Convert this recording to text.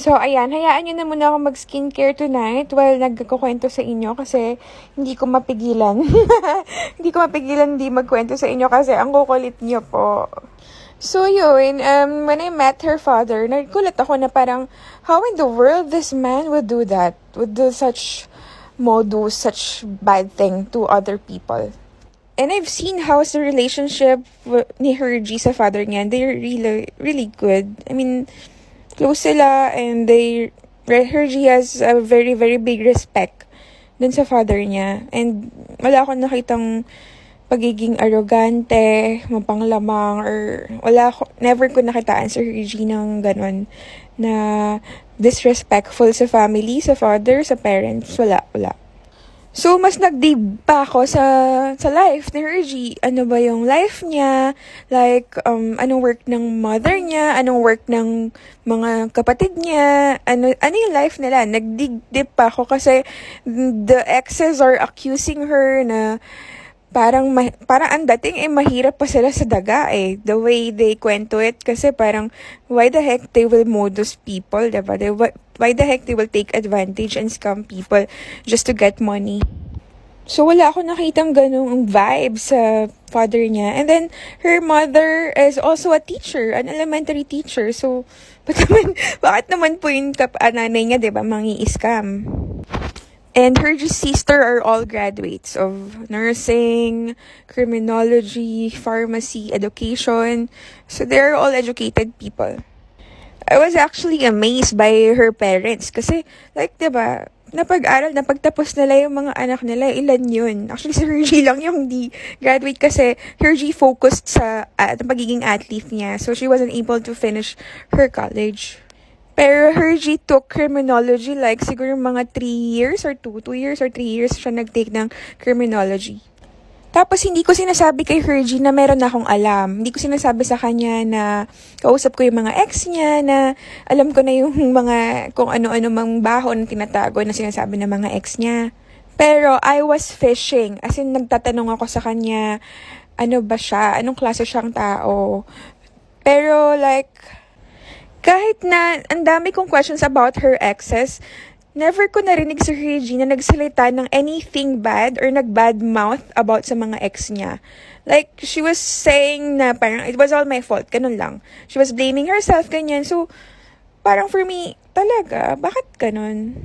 So, ayan, hayaan nyo na muna ako mag-skincare tonight while nagkukwento sa inyo kasi hindi ko mapigilan. Hindi ko mapigilan hindi magkwento sa inyo kasi ang kukulit nyo po. So, yun, when I met her father, nagulat ako na parang, how in the world this man would do that? Would do such bad thing to other people. And I've seen how's the relationship ni Hergie sa father niya. They're really, really good. I mean, close sila and Hergie has a very, very big respect dun sa father niya. And wala akong nakitang pagiging arrogante, mapanglamang, or never ko nakitaan sa Hergie ng ganon na disrespectful sa family, sa father, sa parents. Wala. So, mas nag-deep pa ako sa life ni Hergie. Ano ba yung life niya? Like, anong work ng mother niya? Anong work ng mga kapatid niya? Ano yung life nila? Nag-dig deep pa ako kasi the exes are accusing her na parang ang dating mahirap pa sila sa daga eh. The way they kwento it kasi parang why the heck they will modus people, diba? Why the heck they will take advantage and scam people just to get money. So wala ako nakitang ganung vibe sa father niya. And then her mother is also a teacher, an elementary teacher. So bakit naman po yung nanay niya, diba, mangi-scam? And her sister are all graduates of nursing, criminology, pharmacy, education. So they're all educated people. I was actually amazed by her parents kasi like, diba, napagtapos nila yung mga anak nila, ilan yun? Actually, si Hergie lang yung di graduate kasi Hergie focused sa pagiging athlete niya. So she wasn't able to finish her college. Pero Hergie took criminology like siguro mga 3 years or 2 years or 3 years siya nag-take ng criminology. Tapos hindi ko sinasabi kay Hergie na meron akong alam. Hindi ko sinasabi sa kanya na kausap ko yung mga ex niya, na alam ko na yung mga kung ano-ano mang baho na tinatago na sinasabi ng mga ex niya. Pero I was fishing. As in, nagtatanong ako sa kanya, ano ba siya? Anong klase siyang tao? Pero like, kahit na ang dami kong questions about her exes, never ko narinig si Hergie na nagsalita ng anything bad or nag-bad mouth about sa mga ex niya. Like, she was saying na parang it was all my fault, ganun lang. She was blaming herself, ganyan. So, parang for me, talaga, bakit ganun?